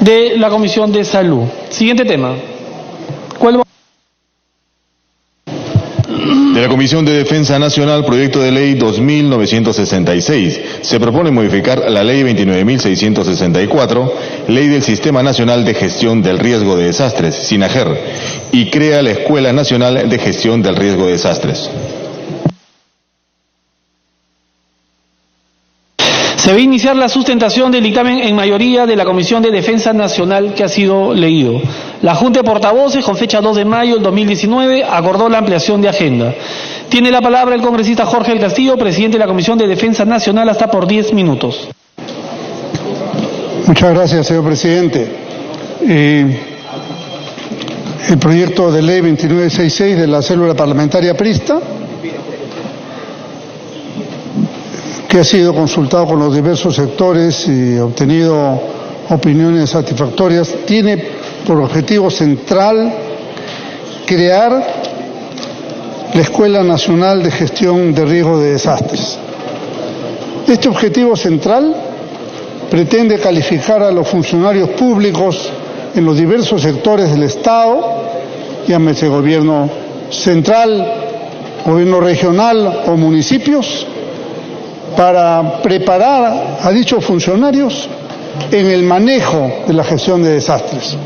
de la Comisión de Salud. Siguiente tema. De la Comisión de Defensa Nacional, proyecto de ley 2966. Se propone modificar la ley 29.664, ley del Sistema Nacional de Gestión del Riesgo de Desastres, SINAGER, y crea la Escuela Nacional de Gestión del Riesgo de Desastres. Se va a iniciar la sustentación del dictamen en mayoría de la Comisión de Defensa Nacional que ha sido leído. La Junta de Portavoces, con fecha 2 de mayo del 2019, acordó la ampliación de agenda. Tiene la palabra el congresista Jorge del Castillo, presidente de la Comisión de Defensa Nacional, hasta por 10 minutos. Muchas gracias, señor presidente. El proyecto de ley 2966 de la célula parlamentaria PRISTA, que ha sido consultado con los diversos sectores y obtenido opiniones satisfactorias, tiene por objetivo central crear la Escuela Nacional de Gestión de Riesgo de Desastres. Este objetivo central pretende calificar a los funcionarios públicos en los diversos sectores del Estado, llámese gobierno central, gobierno regional o municipios, para preparar a dichos funcionarios en el manejo de la gestión de desastres.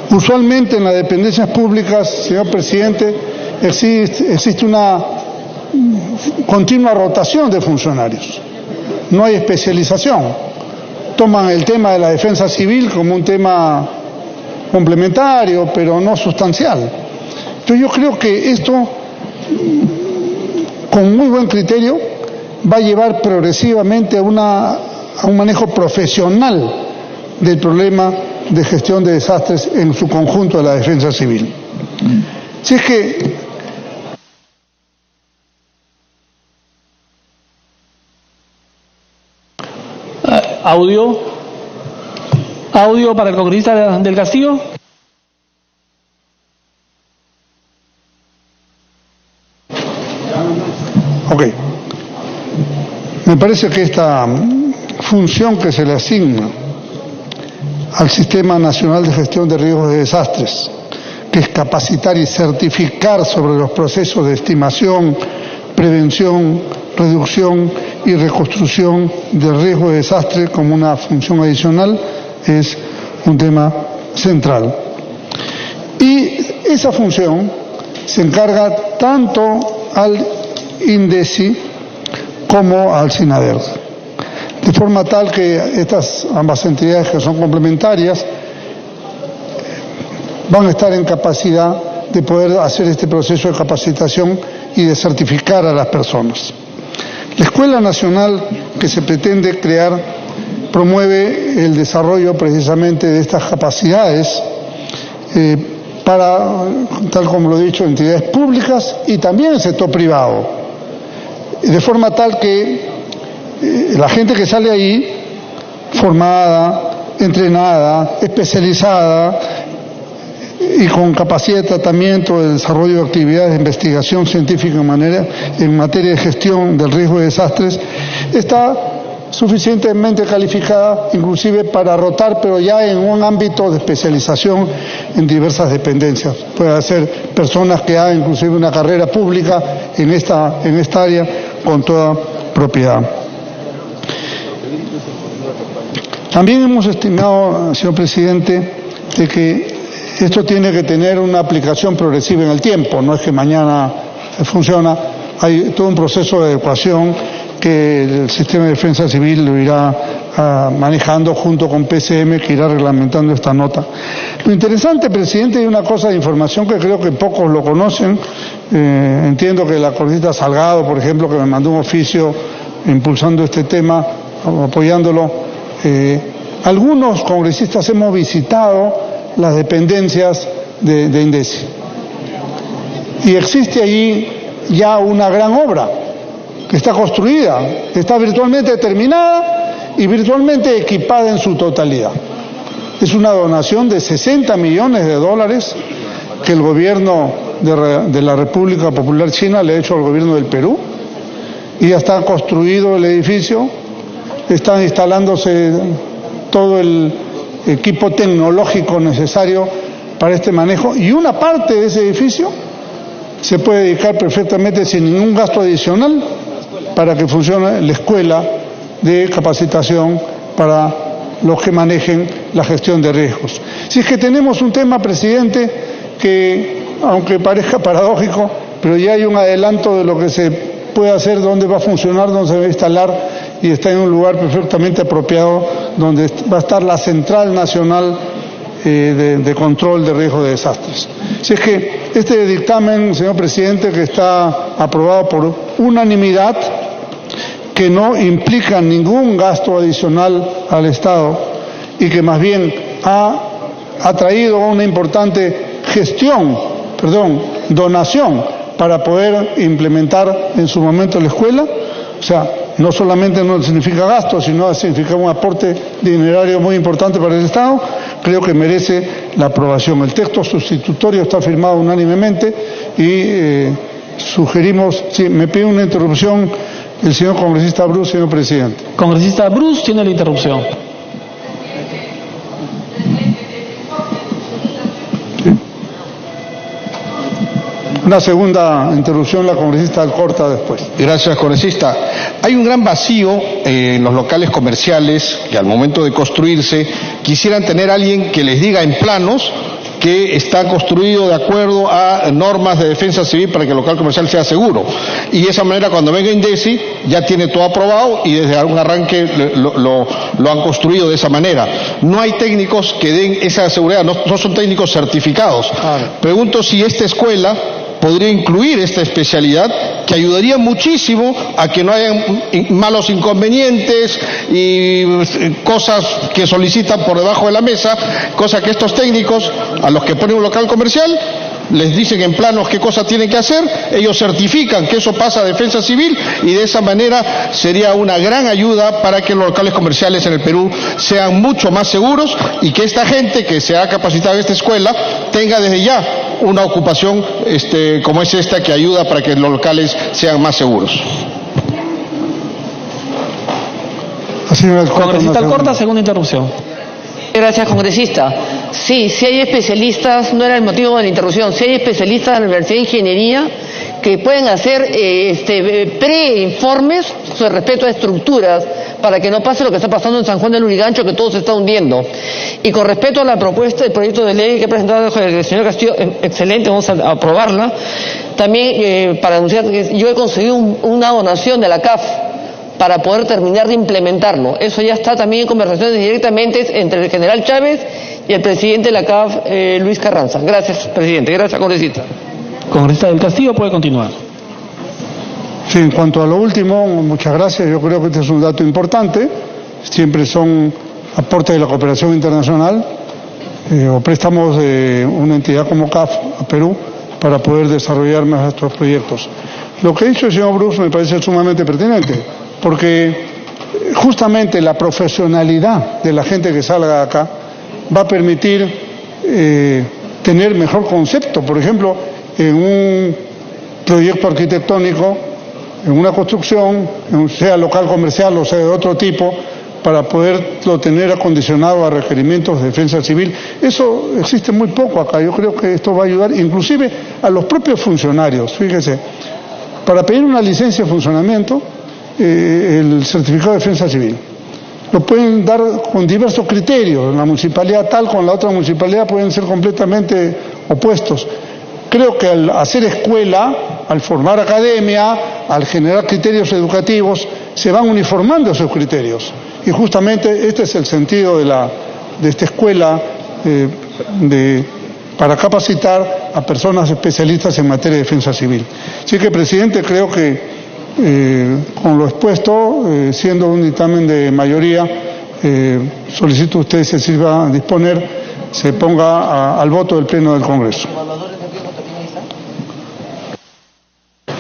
Usualmente en las dependencias públicas, señor presidente, existe una continua rotación de funcionarios. No hay especialización. Toman el tema de la defensa civil como un tema complementario, pero no sustancial. Entonces yo creo que esto, con muy buen criterio, va a llevar progresivamente a un manejo profesional del problema de gestión de desastres en su conjunto de la defensa civil. Si es que audio para el congresista del Castillo. Ok. Me parece que esta función que se le asigna al Sistema Nacional de Gestión de Riesgos de Desastres, que es capacitar y certificar sobre los procesos de estimación, prevención, reducción y reconstrucción del riesgo de desastre como una función adicional, es un tema central. Y esa función se encarga tanto al INDECI como al SINADER, de forma tal que estas ambas entidades, que son complementarias, van a estar en capacidad de poder hacer este proceso de capacitación y de certificar a las personas. La Escuela Nacional que se pretende crear promueve el desarrollo precisamente de estas capacidades para, tal como lo he dicho, entidades públicas y también el sector privado, de forma tal que la gente que sale ahí, formada, entrenada, especializada y con capacidad de tratamiento, de desarrollo de actividades de investigación científica en materia de gestión del riesgo de desastres, está suficientemente calificada inclusive para rotar, pero ya en un ámbito de especialización en diversas dependencias. Puede ser personas que hagan inclusive una carrera pública en esta área con toda propiedad. También hemos estimado, señor presidente, de que esto tiene que tener una aplicación progresiva en el tiempo, no es que mañana funciona, hay todo un proceso de adecuación que el Sistema de Defensa Civil lo irá manejando junto con PCM, que irá reglamentando esta nota. Lo interesante, presidente, hay una cosa de información que creo que pocos lo conocen. Entiendo que la congresista Salgado, por ejemplo, que me mandó un oficio impulsando este tema, apoyándolo, algunos congresistas hemos visitado las dependencias de INDECI. Y existe allí ya una gran obra que está construida, que está virtualmente terminada y virtualmente equipada en su totalidad. Es una donación de $60 millones que el gobierno de la República Popular China le ha hecho al gobierno del Perú, y ya está construido el edificio. está instalándose todo el equipo tecnológico necesario para este manejo, y una parte de ese edificio se puede dedicar perfectamente sin ningún gasto adicional para que funcione la escuela de capacitación para los que manejen la gestión de riesgos. Si es que tenemos un tema, presidente, que aunque parezca paradójico, pero ya hay un adelanto de lo que se puede hacer, dónde va a funcionar, dónde se va a instalar, y está en un lugar perfectamente apropiado donde va a estar la Central Nacional de Control de Riesgo de Desastres. Si es que este dictamen, señor presidente, que está aprobado por unanimidad, que no implica ningún gasto adicional al Estado y que más bien ha traído una importante donación para poder implementar en su momento la escuela, o sea, no solamente no significa gasto, sino significa un aporte dinerario muy importante para el Estado, creo que merece la aprobación. El texto sustitutorio está firmado unánimemente y sugerimos, sí, me pide una interrupción el señor congresista Bruce, señor presidente. Congresista Bruce tiene la interrupción. Una segunda interrupción, la congresista Alcorta después. Gracias, congresista. Hay un gran vacío en los locales comerciales que al momento de construirse quisieran tener a alguien que les diga en planos que está construido de acuerdo a normas de defensa civil para que el local comercial sea seguro. Y de esa manera, cuando venga INDECI, ya tiene todo aprobado y desde algún arranque lo han construido de esa manera. No hay técnicos que den esa seguridad, no son técnicos certificados. Pregunto si esta escuela podría incluir esta especialidad, que ayudaría muchísimo a que no haya malos inconvenientes y cosas que solicitan por debajo de la mesa, cosa que estos técnicos, a los que ponen un local comercial, les dicen en planos qué cosas tienen que hacer, ellos certifican que eso pasa a defensa civil y de esa manera sería una gran ayuda para que los locales comerciales en el Perú sean mucho más seguros y que esta gente que se ha capacitado en esta escuela tenga desde ya una ocupación como es esta, que ayuda para que los locales sean más seguros. Congresista Alcorta, segunda interrupción. Gracias, congresista. Sí, si hay especialistas, no era el motivo de la interrupción, si hay especialistas de la Universidad de Ingeniería que pueden hacer preinformes sobre respecto a estructuras para que no pase lo que está pasando en San Juan del Lurigancho, que todo se está hundiendo. Y con respecto a la propuesta del proyecto de ley que ha presentado el señor Castillo, excelente, vamos a aprobarla. También para anunciar que yo he conseguido una donación de la CAF para poder terminar de implementarlo. Eso ya está también en conversaciones directamente entre el general Chávez y el presidente de la CAF, Luis Carranza. Gracias, presidente. Gracias, congresista. Congresista del Castillo, puede continuar. Sí, en cuanto a lo último, muchas gracias. Yo creo que este es un dato importante. Siempre son aportes de la cooperación internacional o préstamos de una entidad como CAF a Perú para poder desarrollar más estos proyectos. Lo que ha dicho el señor Bruce me parece sumamente pertinente, porque justamente la profesionalidad de la gente que salga de acá va a permitir tener mejor concepto. Por ejemplo, en un proyecto arquitectónico, en una construcción, sea local comercial o sea de otro tipo, para poderlo tener acondicionado a requerimientos de defensa civil. Eso existe muy poco acá. Yo creo que esto va a ayudar inclusive a los propios funcionarios. Fíjese, para pedir una licencia de funcionamiento, el certificado de defensa civil, lo pueden dar con diversos criterios. La municipalidad tal con la otra municipalidad pueden ser completamente opuestos. Creo que al hacer escuela, al formar academia, al generar criterios educativos, se van uniformando esos criterios. Y justamente este es el sentido de esta escuela para capacitar a personas especialistas en materia de defensa civil. Así que, presidente, creo que con lo expuesto, siendo un dictamen de mayoría, solicito a usted se sirva a disponer, se ponga al voto del Pleno del Congreso.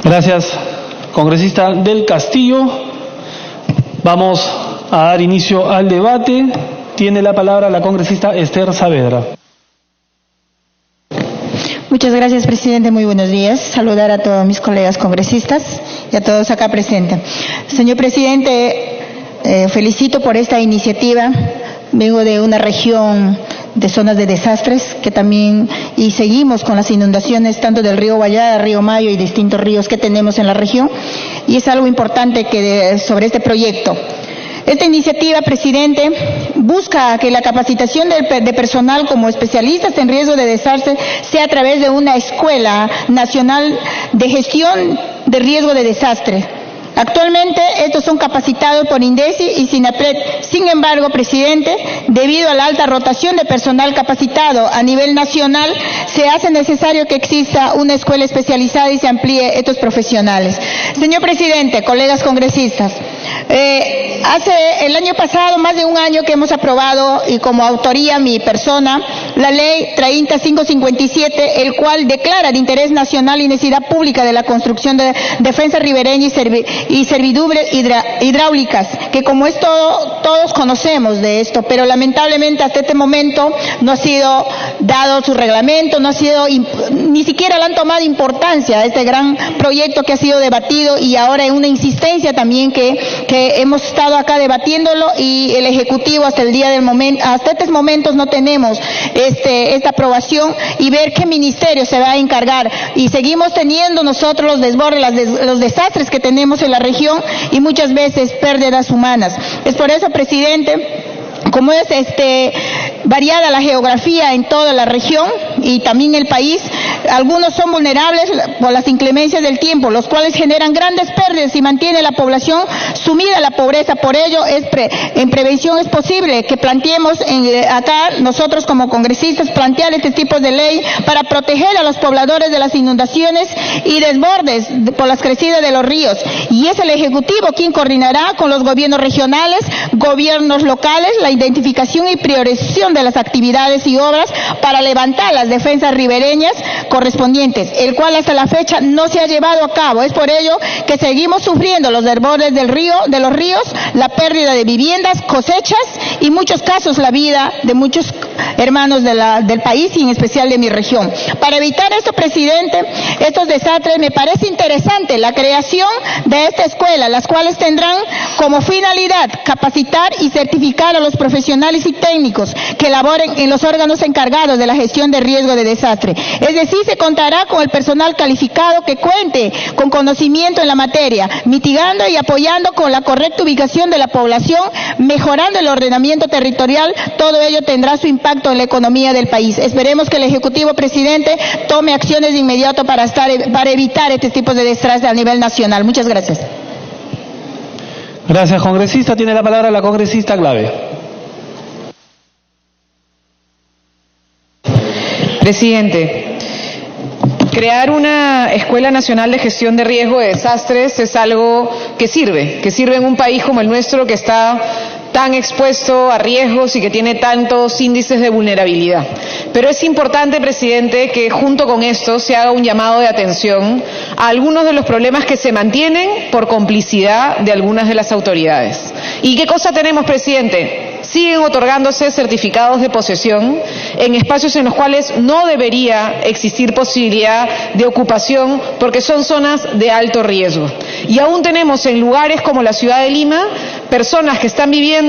Gracias, congresista del Castillo. Vamos a dar inicio al debate. Tiene la palabra la congresista Esther Saavedra. Muchas gracias, presidente. Muy buenos días. Saludar a todos mis colegas congresistas y a todos acá presentes. Señor presidente, felicito por esta iniciativa. Vengo de una región de zonas de desastres que también, y seguimos con las inundaciones tanto del río Guayara, río Mayo y distintos ríos que tenemos en la región, y es algo importante sobre este proyecto. Esta iniciativa, presidente, busca que la capacitación de personal como especialistas en riesgo de desastre sea a través de una escuela nacional de gestión de riesgo de desastre. Actualmente estos son capacitados por INDECI y SINAPRED. Sin embargo, presidente, debido a la alta rotación de personal capacitado a nivel nacional, se hace necesario que exista una escuela especializada y se amplíe estos profesionales. Señor presidente, colegas congresistas, hace el año pasado, más de un año que hemos aprobado, y como autoría mi persona, la ley 30557, el cual declara de interés nacional y necesidad pública de la construcción de defensa ribereña y servidumbres hidráulicas, que como es todos conocemos de esto, pero lamentablemente hasta este momento no ha sido dado su reglamento, ni siquiera le han tomado importancia a este gran proyecto que ha sido debatido, y ahora en una insistencia también que hemos estado acá debatiéndolo, y el Ejecutivo hasta estos momentos no tenemos esta aprobación, y ver qué ministerio se va a encargar, y seguimos teniendo nosotros los desbordes, los desastres que tenemos en la región, y muchas veces pérdidas humanas. Es por eso, presidente, como es variada la geografía en toda la región y también el país, algunos son vulnerables por las inclemencias del tiempo, los cuales generan grandes pérdidas y mantiene la población sumida en la pobreza. Por ello, en prevención es posible que planteemos acá, nosotros como congresistas, plantear este tipo de ley para proteger a los pobladores de las inundaciones y desbordes por las crecidas de los ríos. Y es el Ejecutivo quien coordinará con los gobiernos regionales, gobiernos locales, la identificación y priorización de las actividades y obras para levantar las defensas ribereñas correspondientes, el cual hasta la fecha no se ha llevado a cabo. Es por ello que seguimos sufriendo los desbordes de los ríos, la pérdida de viviendas, cosechas y en muchos casos la vida de muchos hermanos del país y en especial de mi región. Para evitar esto, presidente, estos desastres, me parece interesante la creación de esta escuela, las cuales tendrán como finalidad capacitar y certificar a los profesionales y técnicos que laboren en los órganos encargados de la gestión de riesgo de desastre. Es decir, se contará con el personal calificado que cuente con conocimiento en la materia, mitigando y apoyando con la correcta ubicación de la población, mejorando el ordenamiento territorial. Todo ello tendrá su impacto en la economía del país. Esperemos que el Ejecutivo, presidente, tome acciones de inmediato para evitar este tipo de desastres a nivel nacional. Muchas gracias. Gracias, congresista. Tiene la palabra la congresista Glave. Presidente, crear una Escuela Nacional de Gestión de Riesgo de Desastres es algo que sirve en un país como el nuestro, que está tan expuesto a riesgos y que tiene tantos índices de vulnerabilidad. Pero es importante, presidente, que junto con esto se haga un llamado de atención a algunos de los problemas que se mantienen por complicidad de algunas de las autoridades. ¿Y qué cosa tenemos, presidente? Siguen otorgándose certificados de posesión en espacios en los cuales no debería existir posibilidad de ocupación porque son zonas de alto riesgo. Y aún tenemos en lugares como la ciudad de Lima personas que están viviendo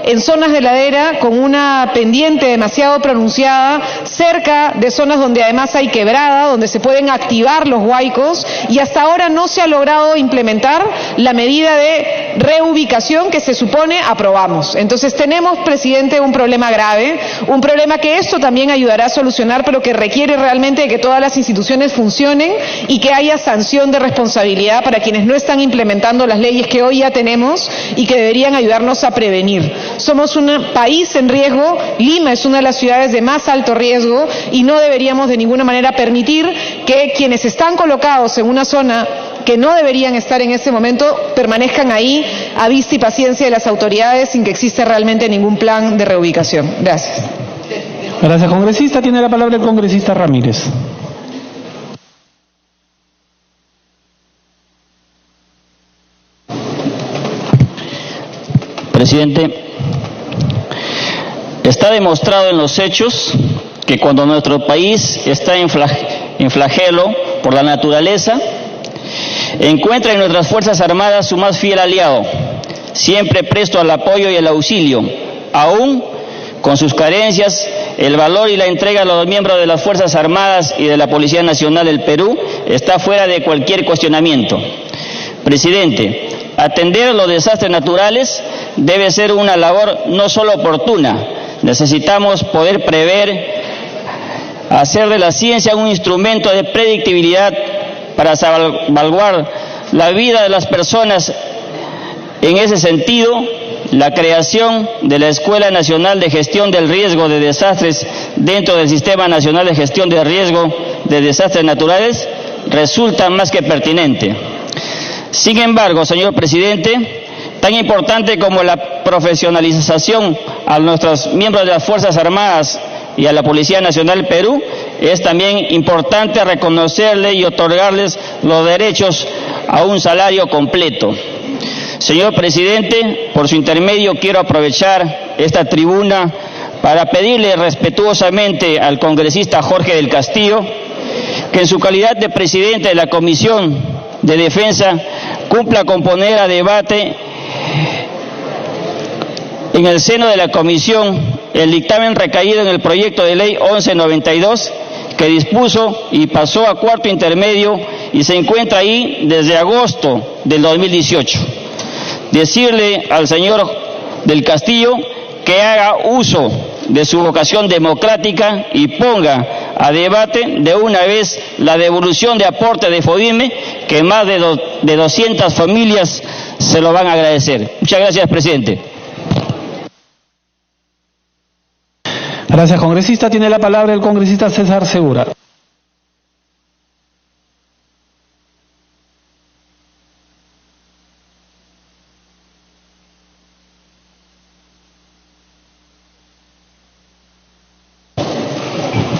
en zonas de ladera con una pendiente demasiado pronunciada, cerca de zonas donde además hay quebrada, donde se pueden activar los huaicos, y hasta ahora no se ha logrado implementar la medida de reubicación que se supone aprobamos. Entonces tenemos, presidente, un problema grave, un problema que esto también ayudará a solucionar, pero que requiere realmente de que todas las instituciones funcionen y que haya sanción de responsabilidad para quienes no están implementando las leyes que hoy ya tenemos y que deberían ayudarnos a prevenir. Somos un país en riesgo, Lima es una de las ciudades de más alto riesgo y no deberíamos de ninguna manera permitir que quienes están colocados en una zona que no deberían estar en este momento permanezcan ahí a vista y paciencia de las autoridades sin que exista realmente ningún plan de reubicación. Gracias. Gracias, congresista. Tiene la palabra el congresista Ramírez. Presidente, está demostrado en los hechos que cuando nuestro país está en flagelo por la naturaleza, encuentra en nuestras Fuerzas Armadas su más fiel aliado, siempre presto al apoyo y al auxilio, aún con sus carencias. El valor y la entrega a los miembros de las Fuerzas Armadas y de la Policía Nacional del Perú está fuera de cualquier cuestionamiento. Presidente, atender los desastres naturales debe ser una labor no solo oportuna. Necesitamos poder prever, hacer de la ciencia un instrumento de predictibilidad para salvaguardar la vida de las personas. En ese sentido, la creación de la Escuela Nacional de Gestión del Riesgo de Desastres dentro del Sistema Nacional de Gestión de Riesgo de Desastres Naturales resulta más que pertinente. Sin embargo, señor presidente, tan importante como la profesionalización a nuestros miembros de las Fuerzas Armadas y a la Policía Nacional del Perú, es también importante reconocerles y otorgarles los derechos a un salario completo. Señor presidente, por su intermedio quiero aprovechar esta tribuna para pedirle respetuosamente al congresista Jorge del Castillo que en su calidad de presidente de la Comisión de Defensa cumpla con poner a debate en el seno de la Comisión el dictamen recaído en el proyecto de ley 1192 que dispuso y pasó a cuarto intermedio y se encuentra ahí desde agosto del 2018. Decirle al señor del Castillo que haga uso de su vocación democrática y ponga a debate de una vez la devolución de aporte de FODIME, que más de 200 familias se lo van a agradecer. Muchas gracias, presidente. Gracias, congresista. Tiene la palabra el congresista César Segura.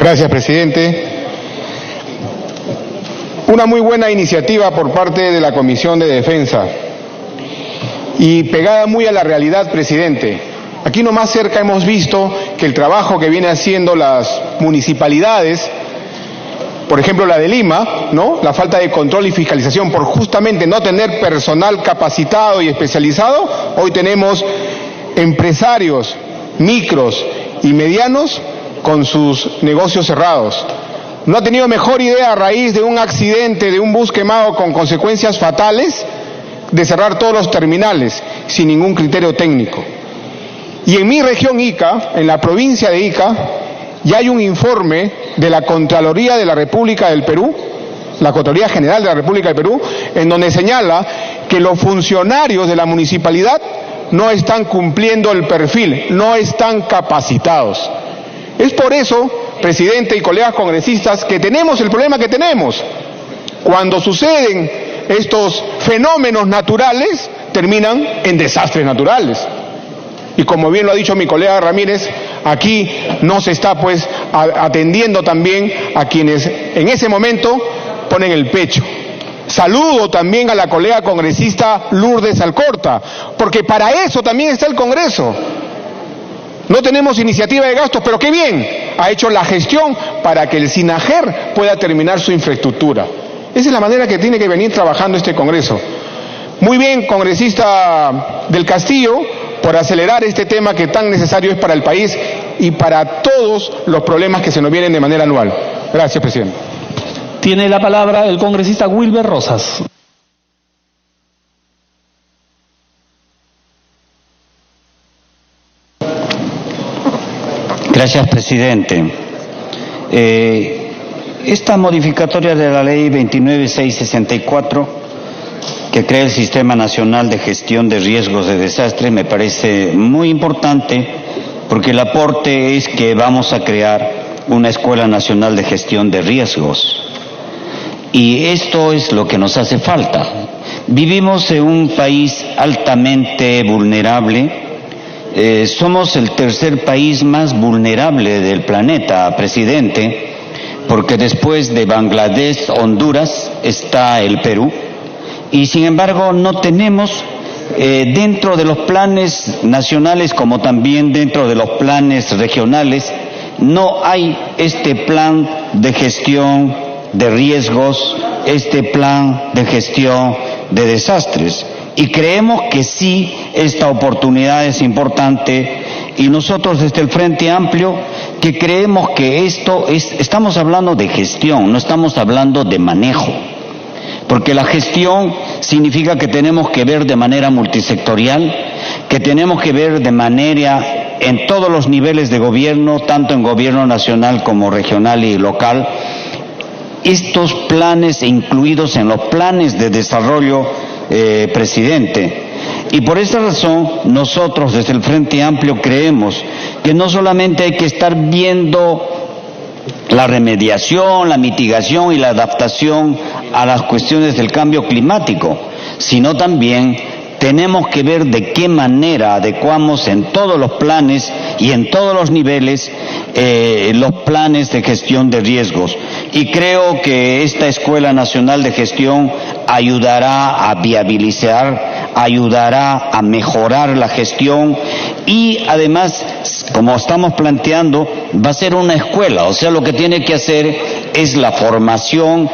Gracias, presidente. Una muy buena iniciativa por parte de la Comisión de Defensa y pegada muy a la realidad, presidente. Aquí nomás cerca hemos visto que el trabajo que vienen haciendo las municipalidades, por ejemplo la de Lima, ¿no? La falta de control y fiscalización por justamente no tener personal capacitado y especializado. Hoy tenemos empresarios micros y medianos con sus negocios cerrados. No ha tenido mejor idea a raíz de un accidente de un bus quemado con consecuencias fatales de cerrar todos los terminales sin ningún criterio técnico. Y en mi región Ica, en la provincia de Ica, ya hay un informe de la Contraloría de la República del Perú, la Contraloría General de la República del Perú, en donde señala que los funcionarios de la municipalidad no están cumpliendo el perfil, no están capacitados. Es por eso, presidente y colegas congresistas, que tenemos el problema que tenemos. Cuando suceden estos fenómenos naturales, terminan en desastres naturales. Y como bien lo ha dicho mi colega Ramírez, aquí no se está pues atendiendo también a quienes en ese momento ponen el pecho. Saludo también a la colega congresista Lourdes Alcorta, porque para eso también está el Congreso. No tenemos iniciativa de gastos, pero qué bien, ha hecho la gestión para que el SINAGER pueda terminar su infraestructura. Esa es la manera que tiene que venir trabajando este Congreso. Muy bien, congresista del Castillo, por acelerar este tema que tan necesario es para el país y para todos los problemas que se nos vienen de manera anual. Gracias, presidente. Tiene la palabra el congresista Wilber Rosas. Gracias, presidente. Esta modificatoria de la ley 29664, que crea el Sistema Nacional de Gestión de Riesgos de Desastre, me parece muy importante porque el aporte es que vamos a crear una Escuela Nacional de Gestión de Riesgos. Y esto es lo que nos hace falta. Vivimos en un país altamente vulnerable. Somos el tercer país más vulnerable del planeta, presidente, porque después de Bangladesh, Honduras, está el Perú, y sin embargo no tenemos dentro de los planes nacionales como también dentro de los planes regionales, no hay este plan de gestión de riesgos, este plan de gestión de desastres. Y creemos que sí, esta oportunidad es importante, y nosotros desde el Frente Amplio que creemos que estamos hablando de gestión, no estamos hablando de manejo, porque la gestión significa que tenemos que ver de manera multisectorial, que tenemos que ver de manera en todos los niveles de gobierno, tanto en gobierno nacional como regional y local, estos planes incluidos en los planes de desarrollo, presidente. Y por esta razón, nosotros desde el Frente Amplio creemos que no solamente hay que estar viendo la remediación, la mitigación y la adaptación a las cuestiones del cambio climático, sino también tenemos que ver de qué manera adecuamos en todos los planes y en todos los niveles los planes de gestión de riesgos. Y creo que esta Escuela Nacional de Gestión ayudará a viabilizar, ayudará a mejorar la gestión y además, como estamos planteando, va a ser una escuela, o sea, lo que tiene que hacer es la formación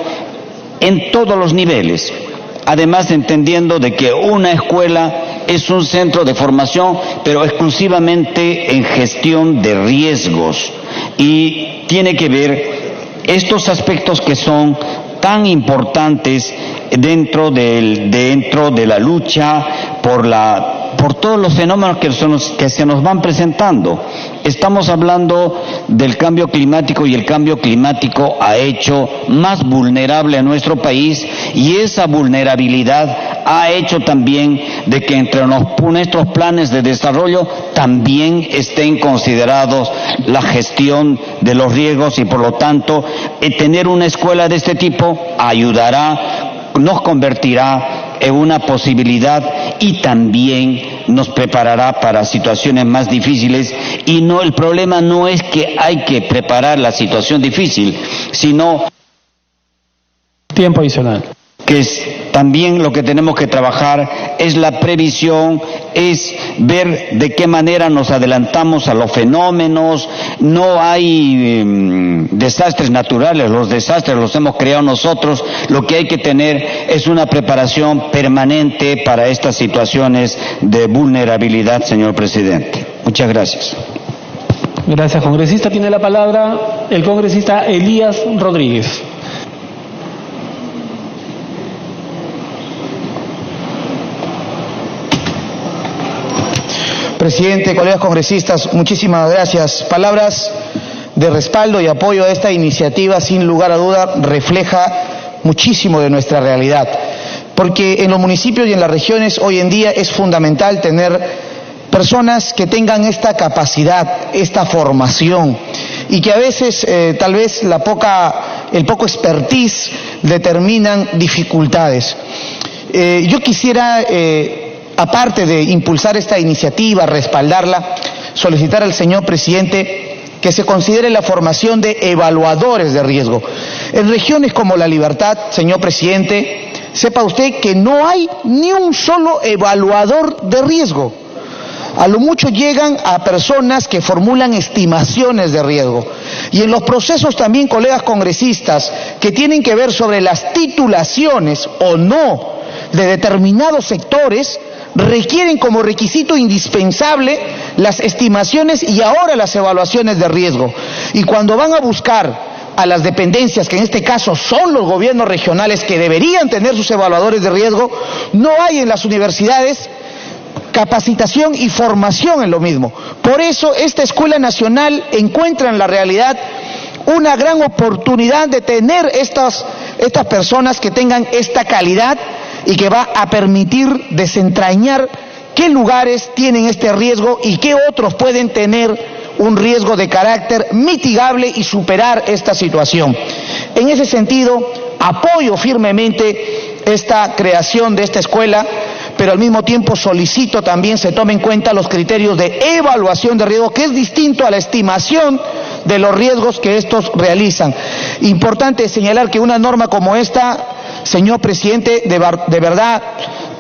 en todos los niveles. Además, entendiendo de que una escuela es un centro de formación, pero exclusivamente en gestión de riesgos. Y tiene que ver estos aspectos que son tan importantes dentro de la lucha por todos los fenómenos que se nos van presentando. Estamos hablando del cambio climático y el cambio climático ha hecho más vulnerable a nuestro país y esa vulnerabilidad ha hecho también de que entre nuestros planes de desarrollo también estén considerados la gestión de los riesgos y por lo tanto tener una escuela de este tipo ayudará, nos convertirá en una posibilidad y también nos preparará para situaciones más difíciles y no, el problema no es que hay que preparar la situación difícil, sino tiempo adicional. Que también lo que tenemos que trabajar es la previsión, es ver de qué manera nos adelantamos a los fenómenos. No hay desastres naturales, los desastres los hemos creado nosotros. Lo que hay que tener es una preparación permanente para estas situaciones de vulnerabilidad, señor presidente. Muchas gracias. Gracias, congresista. Tiene la palabra el congresista Elías Rodríguez. Presidente, colegas congresistas, muchísimas gracias. Palabras de respaldo y apoyo a esta iniciativa, sin lugar a duda, refleja muchísimo de nuestra realidad. Porque en los municipios y en las regiones hoy en día es fundamental tener personas que tengan esta capacidad, esta formación, y que a veces tal vez el poco expertise determinan dificultades. Yo quisiera, aparte de impulsar esta iniciativa, respaldarla, solicitar al señor presidente que se considere la formación de evaluadores de riesgo. En regiones como La Libertad, señor presidente, sepa usted que no hay ni un solo evaluador de riesgo. A lo mucho llegan a personas que formulan estimaciones de riesgo. Y en los procesos también, colegas congresistas, que tienen que ver sobre las titulaciones o no de determinados sectores, requieren como requisito indispensable las estimaciones y ahora las evaluaciones de riesgo. Y cuando van a buscar a las dependencias, que en este caso son los gobiernos regionales que deberían tener sus evaluadores de riesgo, no hay en las universidades capacitación y formación en lo mismo. Por eso esta Escuela Nacional encuentra en la realidad una gran oportunidad de tener estas personas que tengan esta calidad y que va a permitir desentrañar qué lugares tienen este riesgo y qué otros pueden tener un riesgo de carácter mitigable y superar esta situación. En ese sentido, apoyo firmemente esta creación de esta escuela, pero al mismo tiempo solicito también se tomen en cuenta los criterios de evaluación de riesgo, que es distinto a la estimación de los riesgos que estos realizan. Importante señalar que una norma como esta, señor presidente, de verdad,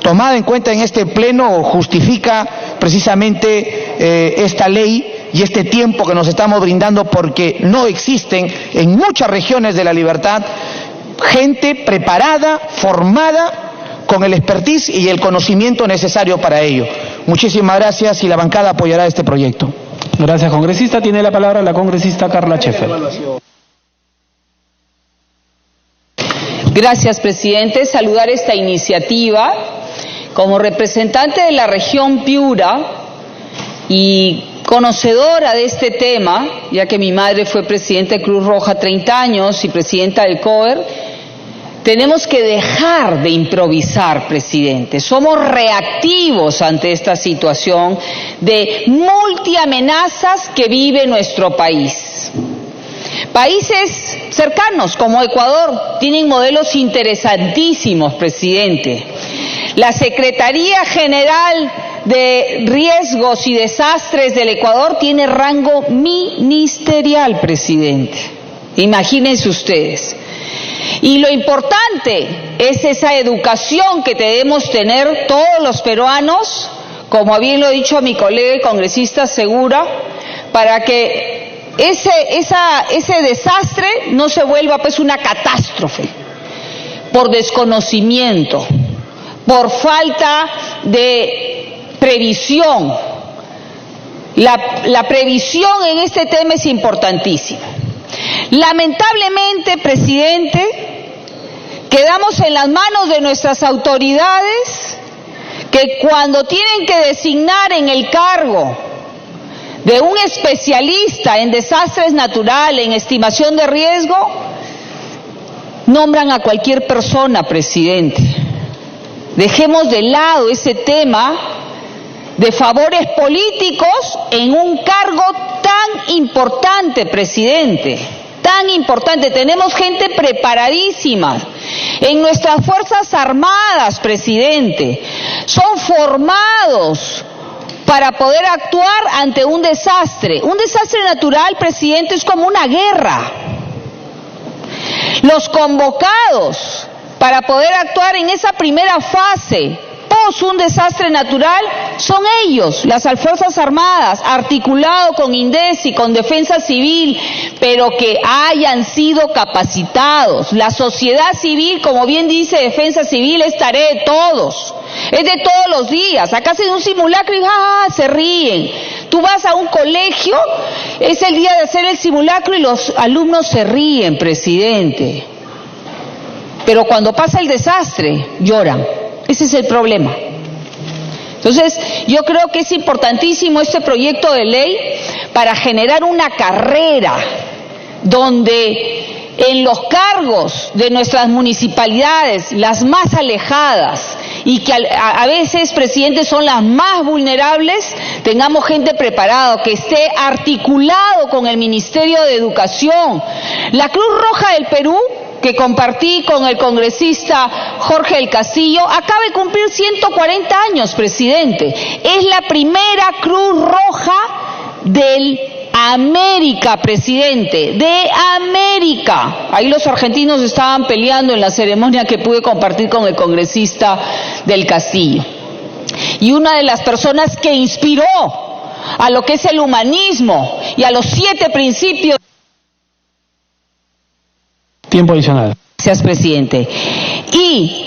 tomada en cuenta en este pleno, justifica precisamente esta ley y este tiempo que nos estamos brindando, porque no existen en muchas regiones de La Libertad gente preparada, formada, con el expertise y el conocimiento necesario para ello. Muchísimas gracias y la bancada apoyará este proyecto. Gracias, congresista. Tiene la palabra la congresista Carla Scheffer. Gracias, presidente. Saludar esta iniciativa. Como representante de la región Piura y conocedora de este tema, ya que mi madre fue presidenta de Cruz Roja 30 años y presidenta del COER, tenemos que dejar de improvisar, presidente. Somos reactivos ante esta situación de multiamenazas que vive nuestro país. Países cercanos como Ecuador tienen modelos interesantísimos, presidente. La Secretaría General de Riesgos y Desastres del Ecuador tiene rango ministerial, presidente. Imagínense ustedes. Y lo importante es esa educación que debemos tener todos los peruanos, como bien lo ha dicho mi colega y congresista Segura, para que ese desastre no se vuelva pues una catástrofe por desconocimiento, por falta de previsión. La previsión en este tema es importantísima. Lamentablemente, presidente, quedamos en las manos de nuestras autoridades que cuando tienen que designar en el cargo de un especialista en desastres naturales, en estimación de riesgo, nombran a cualquier persona, presidente. Dejemos de lado ese tema de favores políticos en un cargo tan importante, presidente, tan importante. Tenemos gente preparadísima en nuestras Fuerzas Armadas, presidente. Son formados para poder actuar ante un desastre. Un desastre natural, presidente, es como una guerra. Los convocados para poder actuar en esa primera fase post un desastre natural son ellos, las Fuerzas Armadas, articulado con INDECI, con Defensa Civil, pero que hayan sido capacitados. La sociedad civil, como bien dice Defensa Civil, es tarea de todos, es de todos los días. Acá hacen un simulacro y se ríen. Tú vas a un colegio, es el día de hacer el simulacro y los alumnos se ríen, presidente. Pero cuando pasa el desastre, lloran. Ese es el problema. Entonces, yo creo que es importantísimo este proyecto de ley para generar una carrera donde en los cargos de nuestras municipalidades, las más alejadas y que a veces, presidente, son las más vulnerables, tengamos gente preparada, que esté articulado con el Ministerio de Educación. La Cruz Roja del Perú, que compartí con el congresista Jorge del Castillo, acaba de cumplir 140 años, presidente. Es la primera Cruz Roja del América, presidente, de América. Ahí los argentinos estaban peleando en la ceremonia que pude compartir con el congresista del Castillo. Y una de las personas que inspiró a lo que es el humanismo y a los 7 principios. Tiempo adicional. Gracias, presidente. Y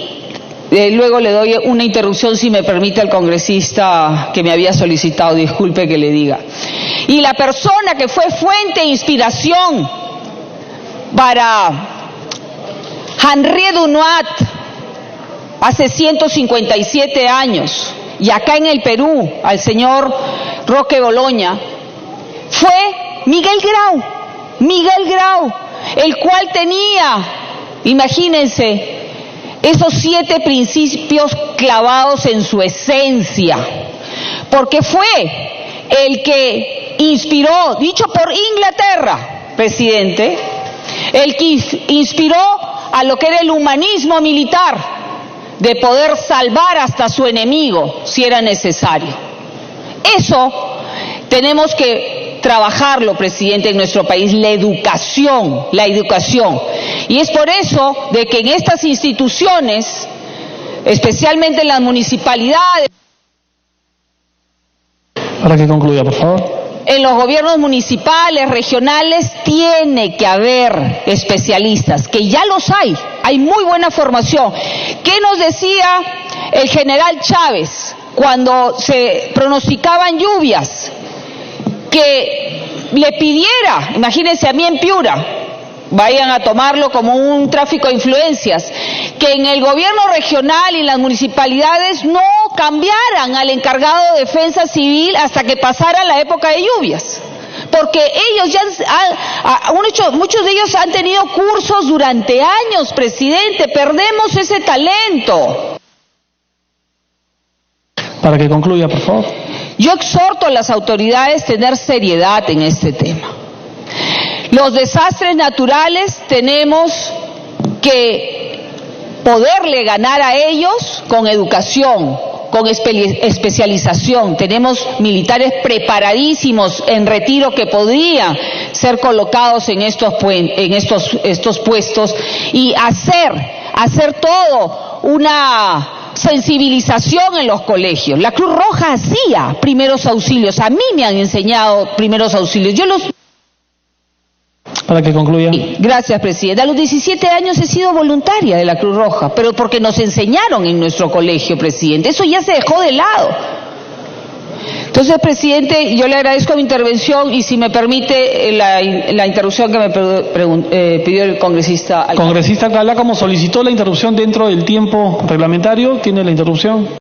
luego le doy una interrupción, si me permite, al congresista que me había solicitado, disculpe que le diga. Y la persona que fue fuente de inspiración para Henri Dunant hace 157 años, y acá en el Perú, al señor Roque Boloña, fue Miguel Grau, el cual tenía, imagínense, esos 7 principios clavados en su esencia, porque fue el que inspiró, dicho por Inglaterra, presidente, el que inspiró a lo que era el humanismo militar, de poder salvar hasta su enemigo si era necesario. Eso tenemos que trabajarlo, presidente, en nuestro país, la educación. Y es por eso de que en estas instituciones, especialmente en las municipalidades. Para que concluya, por favor. en los gobiernos municipales, regionales, tiene que haber especialistas, que ya los hay muy buena formación. ¿Qué nos decía el general Chávez cuando se pronosticaban lluvias? Que le pidiera, imagínense a mí en Piura, vayan a tomarlo como un tráfico de influencias, que en el gobierno regional y las municipalidades no cambiaran al encargado de defensa civil hasta que pasara la época de lluvias. Porque ellos ya muchos de ellos han tenido cursos durante años, presidente, perdemos ese talento. Para que concluya, por favor. Yo exhorto a las autoridades a tener seriedad en este tema. Los desastres naturales tenemos que poderle ganar a ellos con educación, con especialización. Tenemos militares preparadísimos en retiro que podrían ser colocados en estos puestos y hacer todo una sensibilización en los colegios. La Cruz Roja hacía primeros auxilios. A mí me han enseñado primeros auxilios. Para que concluya. Gracias, presidente. A los 17 años he sido voluntaria de la Cruz Roja, pero porque nos enseñaron en nuestro colegio, presidente. Eso ya se dejó de lado. Entonces, presidente, yo le agradezco mi intervención y si me permite la interrupción que me pidió el congresista Alcalá. Congresista Alcalá, como solicitó la interrupción dentro del tiempo reglamentario, tiene la interrupción.